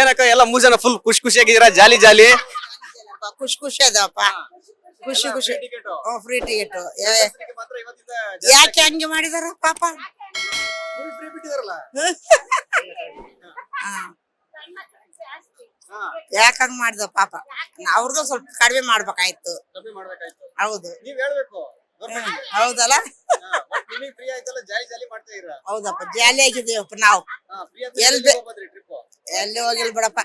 ಏನಕ್ಕ ಎಲ್ಲ 3 ಜನ ಫುಲ್ ಖುಷಿಯಾಗಿದ್ದೀರಾ? ಜಾಲಿ ಜಾಲಿ ಖುಷಿ ಅದಪ್ಪ. ಖುಷಿ ಫ್ರೀ ಟಿಕೆಟ್. ಯಾಕೆ ಹಂಗೆ ಮಾಡಿದಾರ ಪಾಪ? ಯಾಕೆ ಹಂಗ ಮಾಡಿದ ಪಾಪ? ಅವ್ರಿಗೂ ಸ್ವಲ್ಪ ಕಡಿಮೆ ಮಾಡ್ಬೇಕಾಯ್ತು. ಹೌದು, ಹೌದಲ್ಲ? ಹೌದಪ್ಪ, ಜಾಲಿ ಆಗಿದ್ದೀವಪ್ಪ ನಾವು. ಎಲ್ಲಿ ಹೋಗಿಲ್ ಬಿಡಪ್ಪ.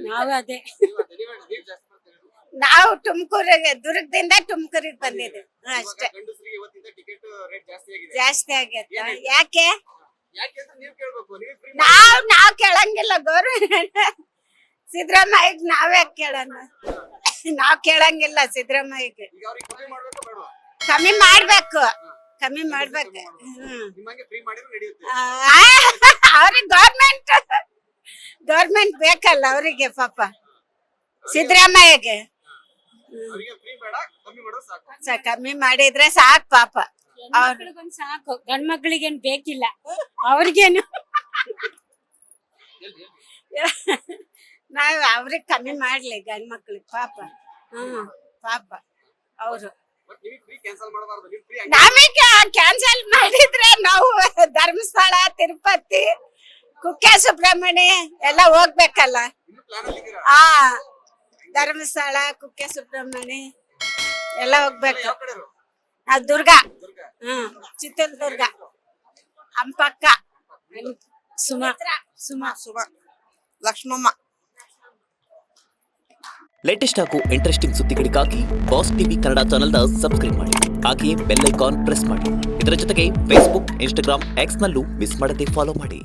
ನಾವು ಅದೇ ನಾವು ತುಮಕೂರಿಗೆ ದುರ್ಗದಿಂದ ತುಮಕೂರಿಗೆ ಬಂದಿದ್ವಿ ಅಷ್ಟೇ. ಜಾಸ್ತಿ ಆಗೈತೆ. ಯಾಕೆ ನಾವ್ ಕೇಳಂಗಿಲ್ಲ ಗೌರ್ಮೆಂಟ್. ಸಿದ್ದರಾಮಯ್ಯಗ್ ನಾವ್ಯಾಕೆ ಕೇಳೋಣ? ನಾವ್ ಕೇಳಂಗಿಲ್ಲ ಸಿದ್ದರಾಮಯ್ಯಗೆ. ಕಮ್ಮಿ ಮಾಡ್ಬೇಕು. ಅವ್ರಿಗೆ ಗೌರ್ಮೆಂಟ್ ಬೇಕಲ್ಲ ಅವ್ರಿಗೆ ಪಾಪ. ಸಿದ್ದರಾಮಯ್ಯಗೆ ಕಮ್ಮಿ ಮಾಡಿದ್ರೆ ಸಾಕು ಪಾಪ. ಸಾಕು, ಗಂಡ್ ಮಕ್ಳಿಗೇನ್ ಬೇಕಿಲ್ಲ. ಅವ್ರಿಗೇನು ನಾವ್ ಅವ್ರಿಗೆ ಕಮ್ಮಿ ಮಾಡ್ಲಿ ಗಂಡ್ ಮಕ್ಳಿಗೆ ಪಾಪ. ಪಾಪ ಅವರು ನಮಗೆ ಕ್ಯಾನ್ಸಲ್ ಮಾಡಿದ್ರೆ ನಾವು ಧರ್ಮಸ್ಥಳ, ತಿರುಪತಿ, ಕುಕ್ಕೆ ಸುಬ್ರಹ್ಮಣ್ಯ ಎಲ್ಲ ಹೋಗ್ಬೇಕಲ್ಲ. ಧರ್ಮಸ್ಥಳ, ಕುಕ್ಕೆ ಸುಬ್ರಹ್ಮಣ್ಯ ಎಲ್ಲ ಹೋಗ್ಬೇಕು. ದುರ್ಗ, ಚಿತ್ರದುರ್ಗ, ಹಂಪಕ್ಕ, ಸುಮಾ, ಲಕ್ಷ್ಮಮ್ಮ. ಲೇಟೆಸ್ಟ್ ಹಾಗೂ ಇಂಟ್ರೆಸ್ಟಿಂಗ್ ಸುದ್ದಿಗಳಿಗಾಗಿ ಬಾಸ್ ಟಿವಿ ಕನ್ನಡ ಚಾನೆಲ್ನ ಸಬ್ಸ್ಕ್ರೈಬ್ ಮಾಡಿ. ಹಾಗೆಯೇ ಬೆಲ್ ಐಕಾನ್ ಪ್ರೆಸ್ ಮಾಡಿ. ಇದರ ಜೊತೆಗೆ ಫೇಸ್ಬುಕ್, ಇನ್ಸ್ಟಾಗ್ರಾಮ್, ಎಕ್ಸ್ ನಲ್ಲೂ ಮಿಸ್ ಮಾಡದೆ ಫಾಲೋ ಮಾಡಿ.